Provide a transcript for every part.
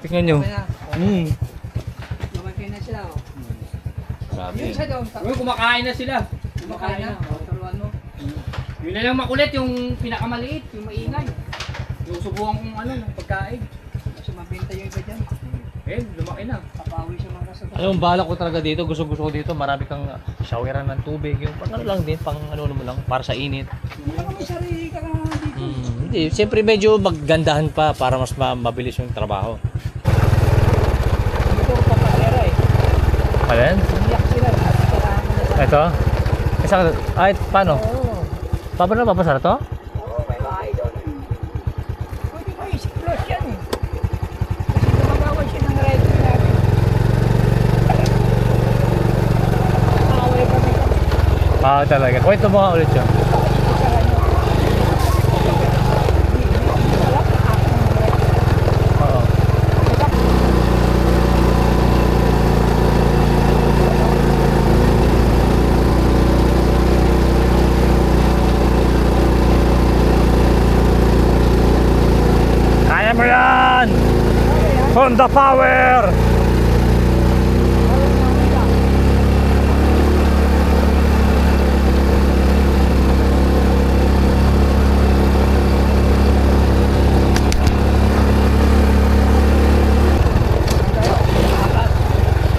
Tingnan nyo. Lumaki na sila, oh. Grabe. Yun siya daw. Uy, kumakain na sila. Kumakain na. Turuan mo. Yun na lang makulit, yung pinakamaliit, yung maingay. Yung subukan kong ano, ng pagkain. Kasi mabenta yung iba dyan. Eh, lumaki na. Papawi siya mga kasama. Ano, balak ko talaga dito, gusto ko dito, marami kang showeran ng tubig, yung pang ano lang din, pang ano mo lang, para sa init. Ano may sarili ka na dito? Hindi, siyempre medyo maggandahan pa para mas mabilis yung trabaho. Ito ang papakera eh. Alin? Iyak sila. Kailangan mo na. Ito? Isa, ay, paano? Oo. Paano na papasara to? Oo, may bahay doon. Pwede ko i-close yan eh. Kasi gumagawa siya ng right natin. Away kami kami. Talaga. Kwento mo nga ulit yun. Oo. Kaya mo yan! Honda Power!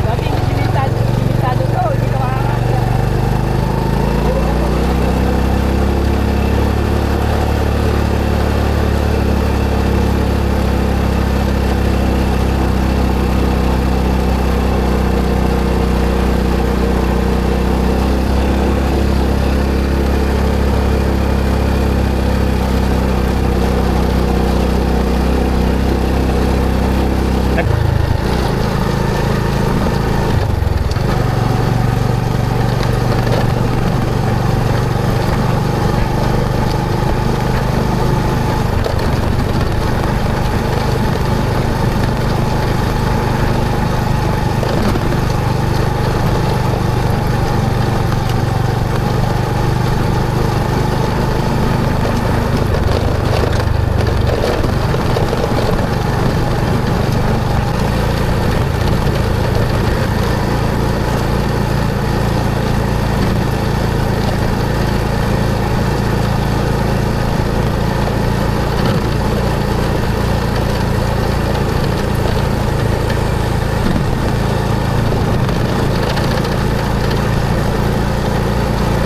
Dati limitado to, hindi ka makakakita.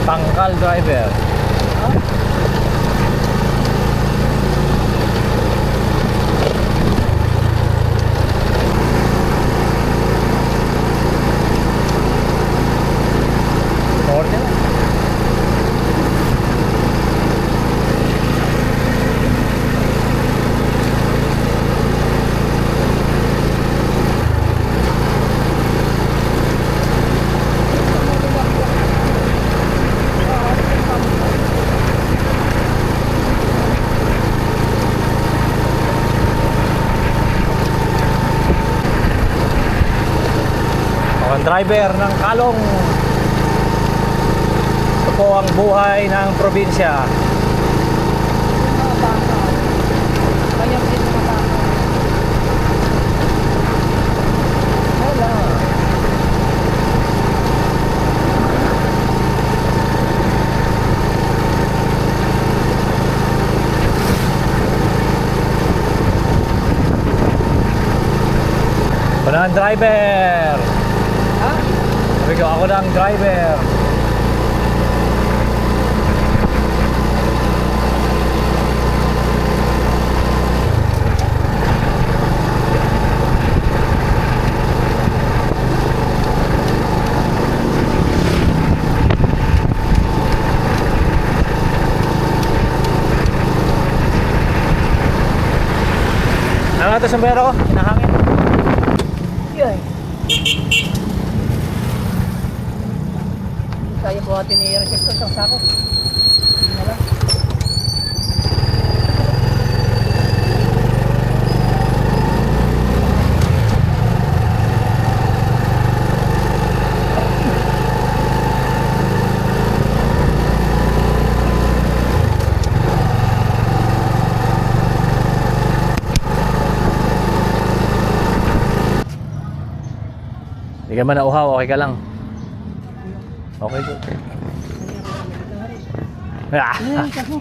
Tangkal driver. Order na. Ang driver ng Kalong. Ito po ang buhay ng probinsya. Mga baka. Kaya din mga baka. Wala. Ako na ang driver. Ha? Sabi ko, ako na ang driver. Ano nga ito sombrero ko? Hinahangin. Yun. Kaya buhatin ni Eric ito isang sako. Hindi na lang. Hindi ka man nauhaw, okay ka lang. Okay, good. Ah, Yan, kaso.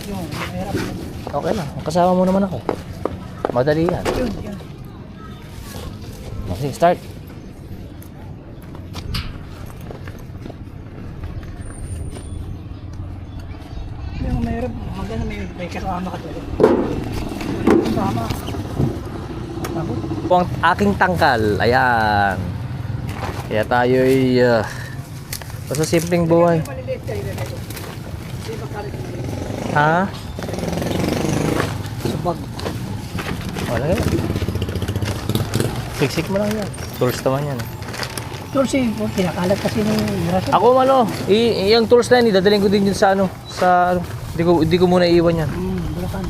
Yung, mahirap. okay lang, kasama mo naman ako. Madali yan. Yun, yun. Okay, start. Yung mahirap, maganda may kasama ka tuloy. Kasama. Tapos, Ito ang aking tangkal. Ayan. Kaya tayo'y basta simpleng buhay. maliliit kayo na ito. Di ba kalit na Ha? subag? Wala yan. Siksik mo lang yan. Tools naman yan. Tulsi, pinakalat kasi ng raso. Ako ano, yung tools na yan, idadaling ko din yun sa ano, hindi ko muna iiwan yan. Bulacan.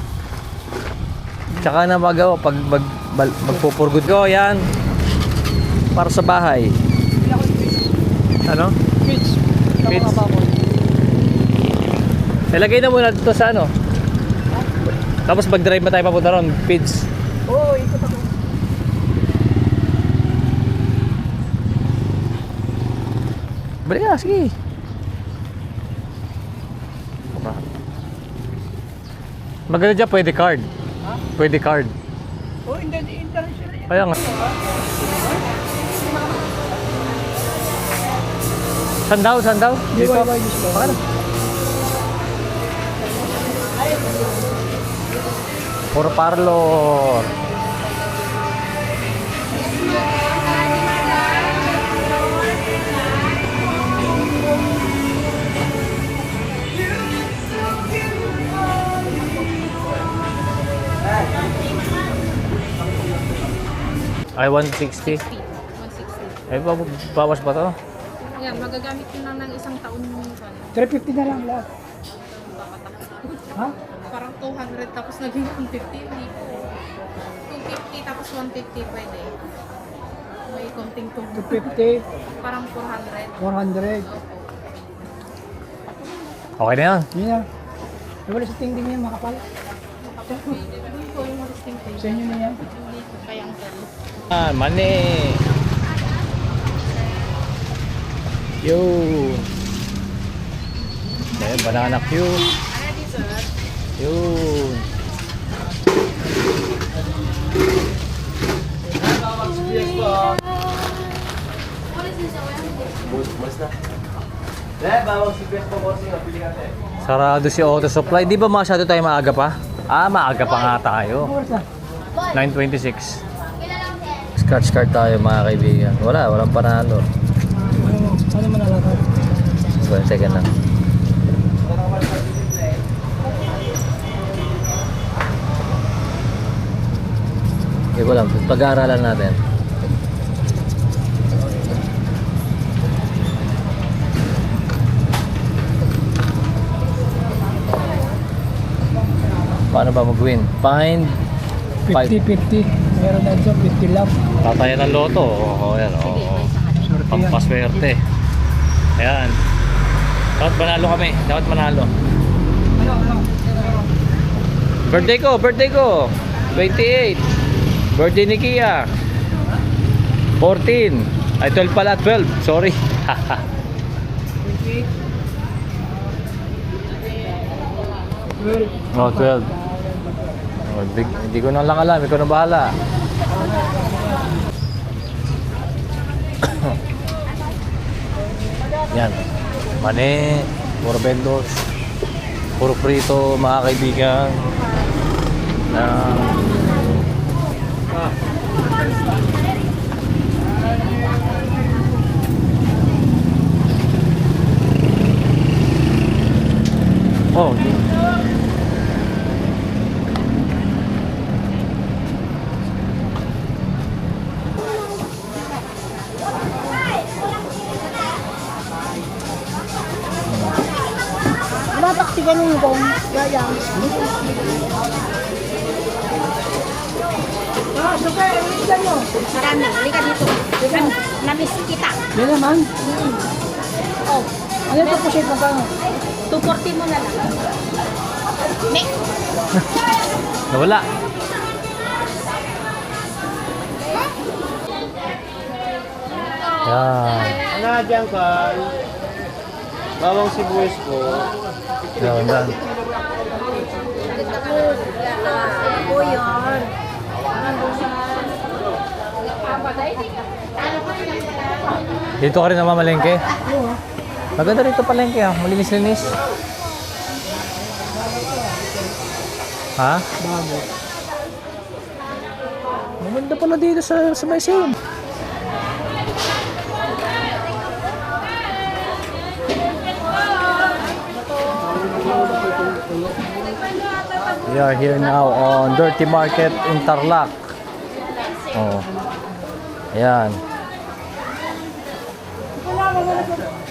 Tsaka na magawa pag magpupurgod ko, yan. Para sa bahay. Hindi ako yung Ano? pitch. Pitch. Ilagay na muna dito sa ano. Tapos mag-drive na tayo papunta ron, Pids. Oo, ikot ako. Balik na, sige. Maganda dyan, pwede card. Pwede card. Oo, international yan. Kaya nga. Sandaw, sandaw. Dito. Baka na. Puro parlor. Ay, 160. 160. Ay, bawas ba to? Yan, magagamit yun lang ng isang taon yung 350 na lang lahat. Ha? parang 200 tapos naging 150. Hindi po. 250 tapos 150 pwede. May konting 250, parang 400. 400. Okay na yan. Yun na. Wala sa tingting yan, makapal. Doon po yung listing page. Sa inyo na yan. Hindi po kayang tell. Ah, money. Yun. Ayan, banana Q. Ready, sir? Yun. Sarado si Auto Supply. Di ba masyado tayo maaga pa? Ah, maaga pa nga tayo. Oras na. 9:26. Scratch card tayo mga kaibigan. Walang panalo. Ano manalakad? 1 second lang. Hindi ko lang. Pag-aaralan natin. Paano ba mag-win? Find 50-50. Meron na dyan, 50 lang. tataya ng loto. Oo, yan. Oo. Swerte yan. Pampaswerte. Ayan. Dapat manalo kami. Dapat manalo. Ano? Birthday ko. 28. Birthday ni Kia. 14. Ay, 12 pala. 12. Sorry. 28. 12. Oh, 12. Oh, hindi ko na lang alam. Ikaw na bahala. Yan. Mani. Puro vendors. Puro prito, mga kaibigan. Oh, Mataktigan mo kung gayang. Super, ilan mo? Marami. Halika dito. Namiss kita. Yan naman. Oh, Ano ito po siya magkano? 240 mo na lang. Next. nawala. Yan. Nandiyan ka. Bawang sibuyas ko. Yan. Po yun. Dito ka rin namamalengke? Maganda rito palengke ah. Malinis-linis. Ha? Bago. Maganda pala dito sa may sale. We are here now on Dirty Market in Tarlac. Oh. Ayan.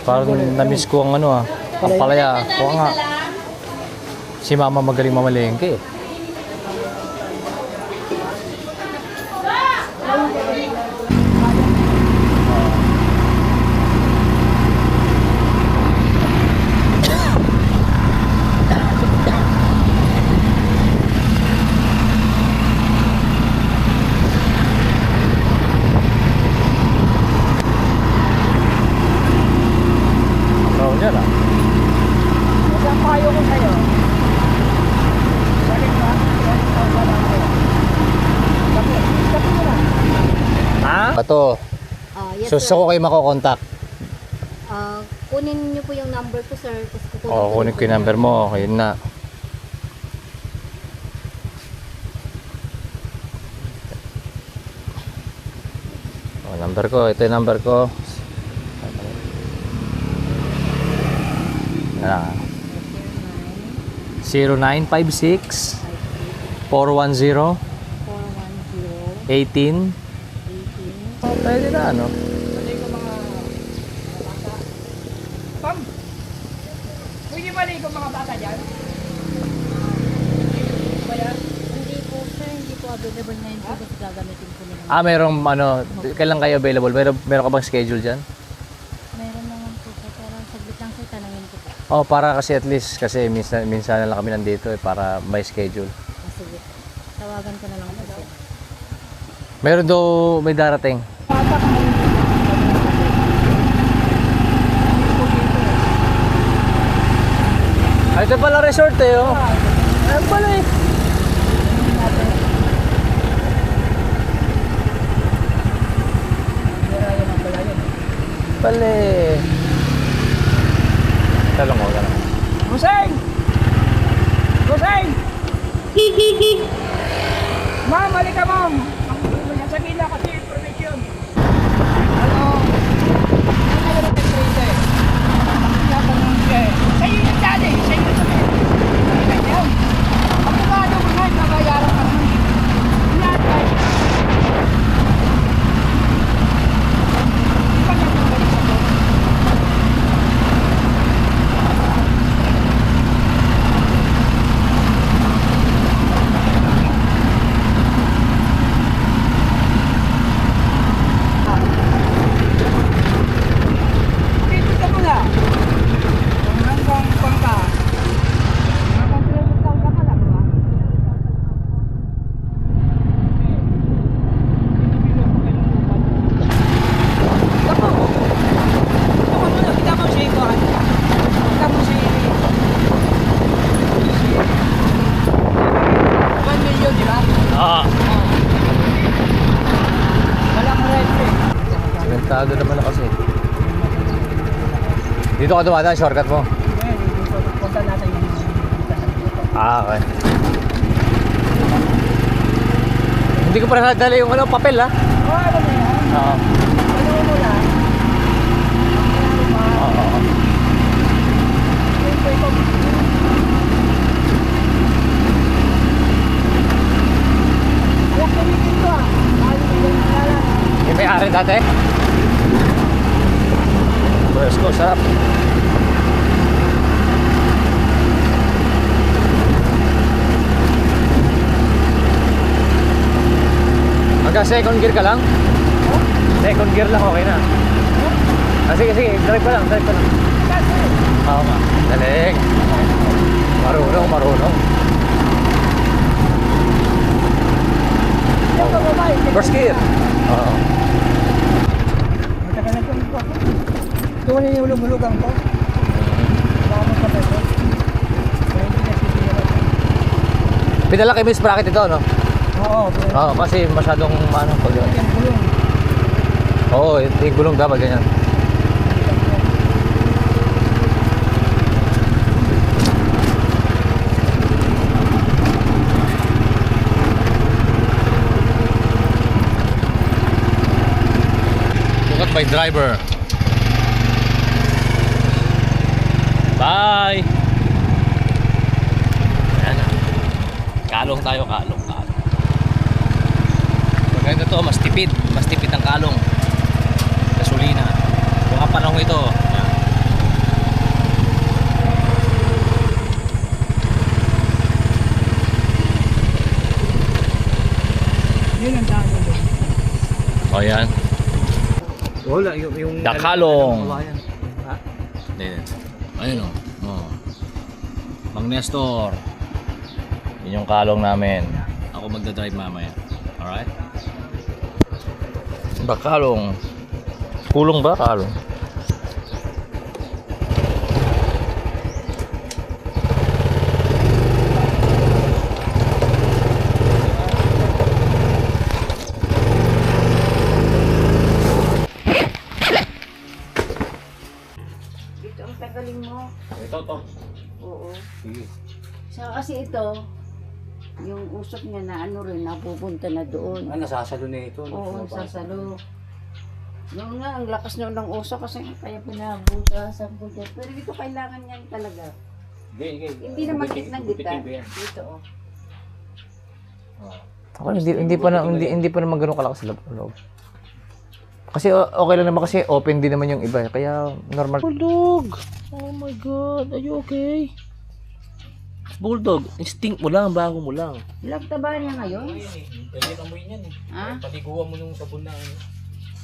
Parang na-miss ko ang ano ah. Pampalaya. Oo nga. Si mama magaling mamalengke eh. Yan ah. Isang payo ko sa'yo. Balik ba? Tapos mo na. Ha? Bato. Yes, So, sir. saan ko kayo makokontak? Kunin niyo po yung number ko, sir. Tapos kukunin Oo, kunin ko yung number mo. Okay, yun na. Oh, number ko. Ito yung number ko. Yan. 0956 410 410 18. 18. Oh, pwede na ano. Pam! Pwede ba rin mga bata dyan? Hindi po, sir. Hindi po available ngayon po kasi gagamitin ko nila. Ah, merong ano, kailan kayo available? Meron ka bang schedule dyan? Meron naman po, sir. Pero saglit lang, sir. Tanungin ko po. Oh, para kasi at least kasi minsan na lang kami nandito eh para may schedule. Sige. Tawagan ko na lang po, sir. Meron daw may darating. Ay, ito pala resort eh, oh. Ayun pala eh. Pala eh. Talong ko, talong. Hussein! Hussein! Ma'am, halika ma'am! Ang sa gila kasi information. Ano? Ano na nag-trader? Tinatanong siya eh. Sa'yo yung dali, sa'yo yung sabi. Ganyan. Ang bukado mo na, nakayaran ka naman. Lahat tayo. Di ba nagpapalik sa to? Dito ka muna. Hanggang pangka. Hanggang 12 taon ka pala, di ba? Dako. Dako muna, kita mo si Ikuan. Kita mo si... 1 million, di ba? Ah, Walang red eh. sementado naman na kasi. Dito ka dumadaan, shortcut mo. Punta natin yung... Ah, okay. Hindi ko pa nadala yung ano, papel ha. Oh, ano mo yan? Oo. Ano mo muna? Oo. Ayak kamitin ko ah. Mahal mo yung pangalan. Yung may-ari dati? Pwes ko, sarap. Hanggang second gear ka lang? Second gear lang, okay na. Ah, sige, sige, drive ka lang, drive ka lang. Oo nga, galing. Marunong, marunong. First gear. Oo. Matagal na ito. Ito na yung lumulugang ko. Baka magkapagod. Kaya hindi na sisira. Pinala kay Miss Bracket ito, no? Oo, pero Oo, kasi masyadong ano pag yun. yung gulong. Oo, yung gulong dapat ganyan. Look at my driver. Bye! Ayan na. Kalong tayo, kalong. Maganda to, mas tipid ang kalong. Gasolina. Mga panahon ito. Ayan. Yun ang dami doon. O yan. Wala, yung Dakalong. Ayun o. Oh. Mang Nestor. Yun yung kalong namin. Ako magdadrive mamaya. Alright? Bakalong. Kulong ba? Kalong. Ito ang tagaling mo. Ito to. Oo. Sige. Saka kasi ito, yung usok niya na ano rin, napupunta na doon. Nasasalo na ito. Oo, sasalo. Noon nga, ang lakas noon ng usok kasi kaya pinabukasan ko dyan. Pero dito kailangan yan talaga. Hindi na makit ng gita. Dito oh. Ako hindi pa naman ganoon kalakas sa loob. Kasi okay lang naman kasi open din naman yung iba kaya normal. Bulldog. Oh my god, are you okay? Bulldog, instinct mo lang, bago mo lang. Lagtaba niya ngayon? Pwede amoy niyan eh. Ha? Paliguan mo nung sabon na ano.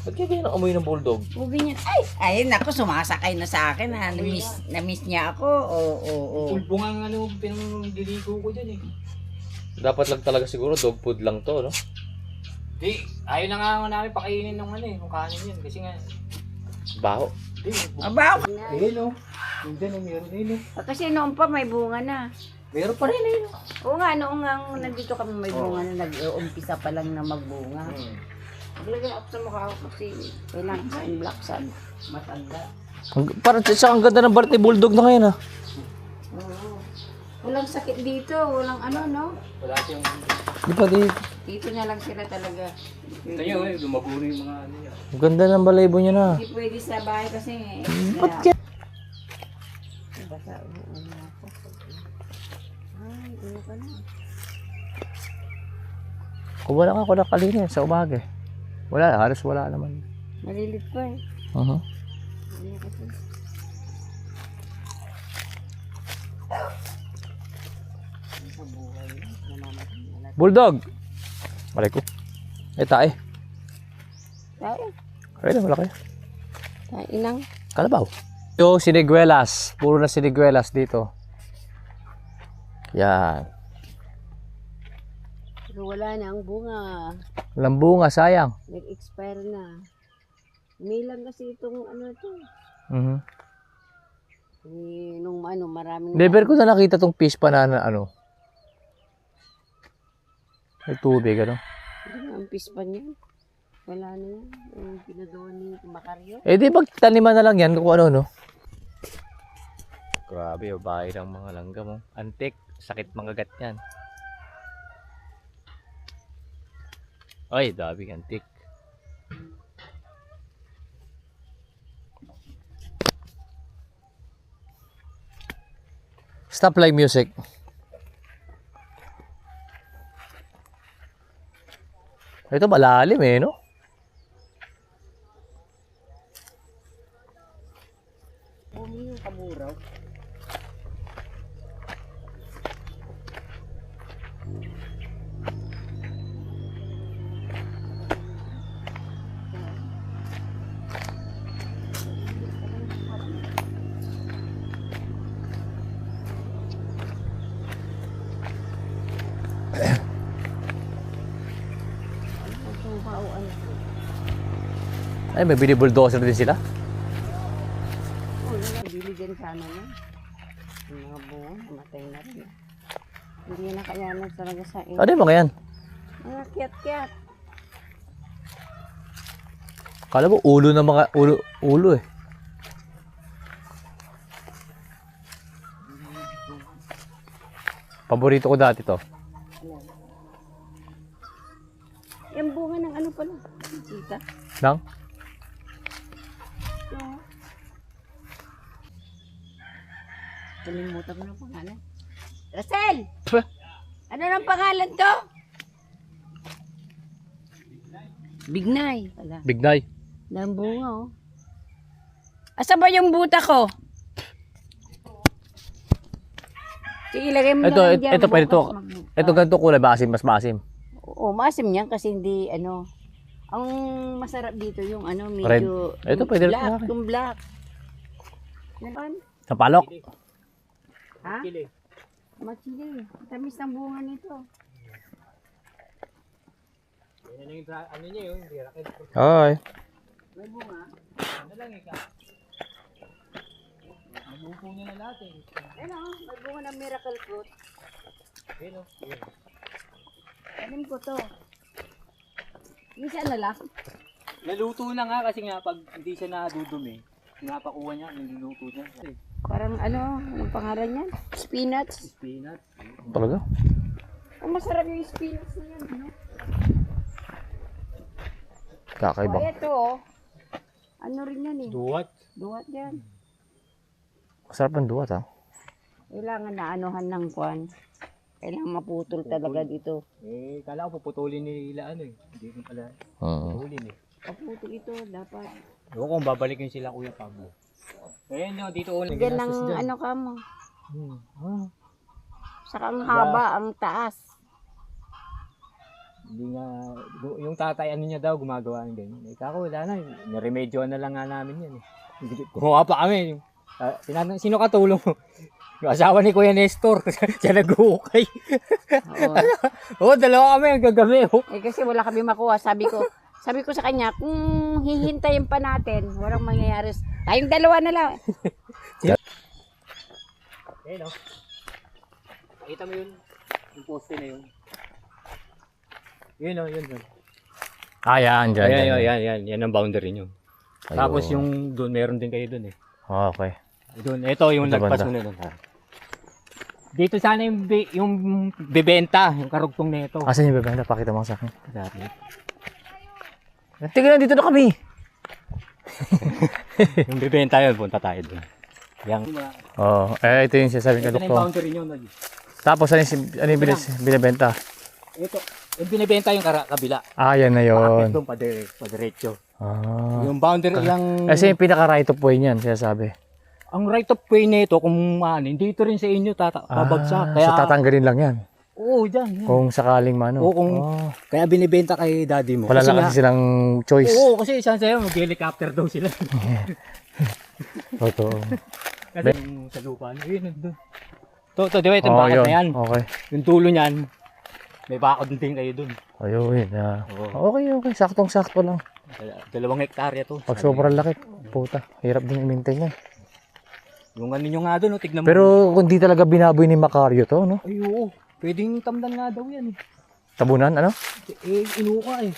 Ba't kaya ganyan ang amoy ng bulldog? Huwag niya. Ay, naku, sumasakay na sa akin ha. Na-miss niya ako. Oo. Pulbo nga ang ano, pinangliligo ko dyan eh. Dapat lang talaga siguro dog food lang to, no? Di, ayaw na nga namin pakainin ng ano eh, ng kanin yan. Kasi nga, Baho. di, Aba! eh no. Yung dyan eh, meron eh no. Kasi noon pa may bunga na. Meron pa rin eh no. Oo nga, noong nga nandito kami may bunga na nag-uumpisa pa lang na magbunga. Maglagay ako sa mukha ko kasi kailangan sa black sun. Matanda. Parang ang ganda ng balat ni bulldog na ngayon, ha? Oo. Walang sakit dito, walang ano, no? Wala siyang, Di ba di? Dito na lang sila talaga. ito nyo eh, lumago na yung mga ano yan. Ang ganda ng balaybo niya na. Hindi pwede sa bahay kasi. Ba't kaya? Basta, oo na ako. Ay, ano ka na? Kung wala nga ako nakalinis sa umaga eh. Wala, halos wala naman. Malilit pa eh. Ano kasi? Sa buhay, namamatay na lang. Bulldog! Malay ko. Tae. Tayo, Kaya na, wala kayo. tayo lang. Kalabaw. Ito, siniguelas. Puro na siniguelas dito. Yan. Pero wala na ang bunga. Walang bunga, sayang. Nag-expire na. Umilang kasi itong ano to. Nung ano, maraming... Never ko na nakita tong fish pa na ano. May tubig, ano. Hindi na ang pispan niya. Wala na yan. Yung pinagawa ni Macario. Eh di magtaniman na lang yan kung ano, no? Grabe, yung bahay ng mga langgam, oh. Antik, sakit mangagat yan. Ay, dami antik. Stop play music. Ito malalim eh, no? Bumi yung kaburaw. Ay, may binibulldozer din sila. rin sana yun. Yung mga bunga, namatay na rin. Hindi na kayanan talaga sa Ano yung mga yan? Mga kiyat-kiyat. Kala mo ulo ng mga ulo eh. Paborito ko dati to. Yung bunga ng ano pala? Kita. Nang? Oo. Kalimutan ko ng pangalan. Russell! Pwah. Ano ng pangalan to? Bignay. Wala. Bignay. Ang bunga oh. Asa ba yung buta ko? Sige, ilagay mo Ito, na lang dyan. ito pwede to. Bukas mag- Ito ganito kulay, maasim, mas maasim. Oo, maasim yan kasi hindi ano. Ang masarap dito yung ano, Red. medyo Ito, pwede rin black, kumain. yung black. Yan. Sa palok. Ha? Machili. Tamis ng bunga nito. Ano niya yung rakit. Ay. May bunga. Ano lang ikaw? Mabupo niya na lahat eh. Ano, may bunga ng miracle fruit. Ayun o. Anim ko to. Isa na lang. Naluto na nga kasi nga pag hindi siya nadudumi, napakuha niya, niluluto niya. Parang ano, anong pangalan yan? Spinach. Spinach. Talaga? Ang masarap yung spinach na yan, no? Kakaiba. O, ito oh. Ano rin yan eh. Duwat. Duwat yan. Masarap ang duwat ha. Kailangan na anuhan ng kwan. Kailangan maputol talaga dito. Eh, kala ko puputulin nila ano eh. Hindi ko pala puputulin eh. Maputol ito, dapat. Ewan ko kung babalikin sila Kuya Pablo. Ayun no, dito ulit. Diyan ang ano ka mo. Ah, Saka ang haba, ang taas. hindi nga, yung tatay ano niya daw gumagawa ng ganyan. Eh, kako wala na, niremedyoan na lang nga namin yan eh. Kumuha pa kami. Sino katulong mo? Yung asawa ni Kuya Nestor, siya nag-uukay. Oo. Oo, dalawa kami ang gagabi. Oh. Eh kasi wala kami makuha. Sabi ko sa kanya, kung hihintayin pa natin, walang mangyayari. Tayong dalawa na lang. Ayun o. Nakita mo yun? Yung poste na yun. Yun o, yun. Ah, yan. Dyan, Ayan, dyan. yan, yan. Yan ang boundary nyo. Ayun. Tapos yung doon, meron din kayo doon eh. Okay. Doon, ito yung Ito lagpas banda. mo na doon. Dito sana yung bebenta, yung karugtong na ito. Asan yung bebenta? Pakita mo sa akin. Dati. Tingnan, dito na kami. Yung bebenta yun, punta tayo doon. Yang, Oo. ito yung sinasabi ito ka, na yung Doktor. boundary nyo. Tapos, ano yung binibenta? Ito, yung binibenta yung kabila. Ah, yan na Pakapit yun. doon, padiretso. Ah. Yung boundary lang, Kasi yung pinaka-right of way niyan, sinasabi. ang right of way nito, kung ano, dito rin sa inyo babagsak. So tatanggalin lang yan. Oo, dyan. Kung sakaling mano. Oo, kung kaya binibenta kay daddy mo. Wala Kasi lang nga- kasi silang choice. Oo, kasi isang sa'yo, mag-helicopter daw sila. Totoo. Kasi yung sa lupa, yun, nandun. To, di ba itong Oo, bakod yun. na yan? Okay. Yung dulo niyan, may bakod din kayo dun. Ayun. Okay. Saktong-sakto lang. 2 hektarya to. Pag sobrang laki, puta. Hirap din i-maintain yan. Yung ano nyo nga dun, tignan mo. Pero kung di talaga binaboy ni Macario to, no? Ay, oo. Pwedeng tamdan nga daw yan. Tabunan, ano? Eh, inuka eh.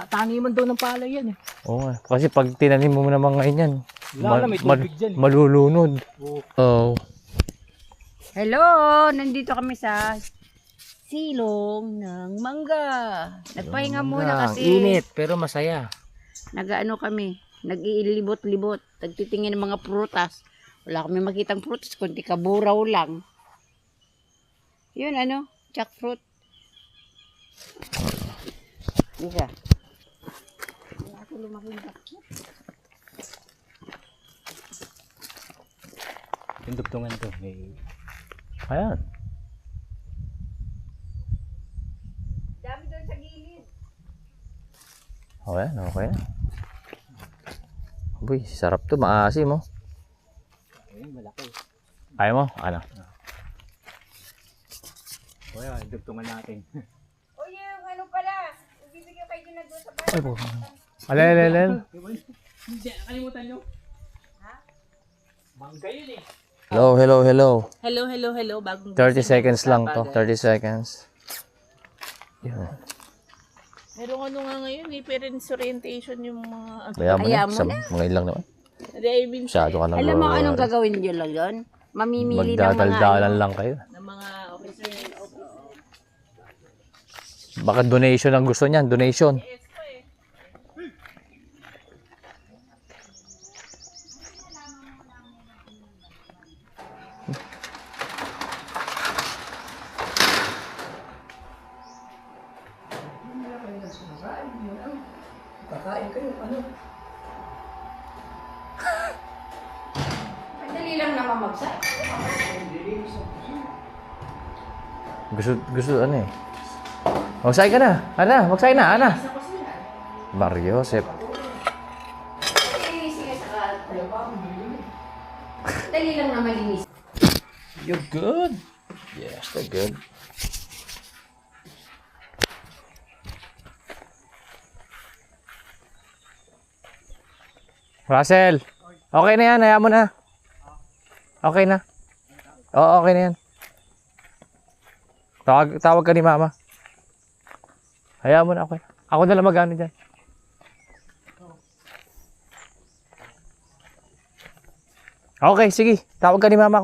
Taniman daw ng palay yan eh. Oo nga. Kasi pag tinanim mo naman ngayon yan, Wala na, may tubig dyan eh. malulunod. Oo. Oh. Hello! Nandito kami sa silong ng mangga. Nagpahinga muna kasi. Init, pero masaya. Nag-ano kami. Nag-iilibot-libot. Nagtitingin ng mga prutas. Wala kami makitang prutas, kundi kaburaw lang. Yun ano, jackfruit. Isa. Wala ako lumaking jackfruit. Yung dugtungan to. May... Ayan. Dami doon sa gilid. Okay na. Uy, sarap to. Maasim, oh. Ayun, malaki. Ayaw mo? Ano? O yan, dugtungan natin. O yung ano pala, ibibigay kayo din na doon sa Ay po. Alel. Hindi, nakalimutan nyo? Ha? Mangga yun eh. Hello, hello, hello. Hello, hello, hello. Bagong 30 seconds lang to. 30 seconds. Yun. Merong ano nga ngayon eh, parents orientation yung mga... Kaya mo na. Kaya mo Sa na. mga ilang naman. Hindi, I mean, Masyado ka nang Alam mo anong gagawin nyo lang yun? Mamimili ng mga Magdadaldalan lang kayo. ng mga officer. Baka donation ang gusto niyan. Donation. Kakain kayo, ano? Madali lang naman magsak. Gusto ano eh. Magsay ka na. Ana, magsay na. Ana. Mario, Sep. Dali lang na malinis. You're good. Yes, they're good. Russell, okay na yan. Hayaan mo na. Okay na. Oo, okay na yan. Tawag ka ni Mama. Hayaan mo na, okay. Ako na lang mag-ano dyan. Okay, sige. Tawag ka ni Mama.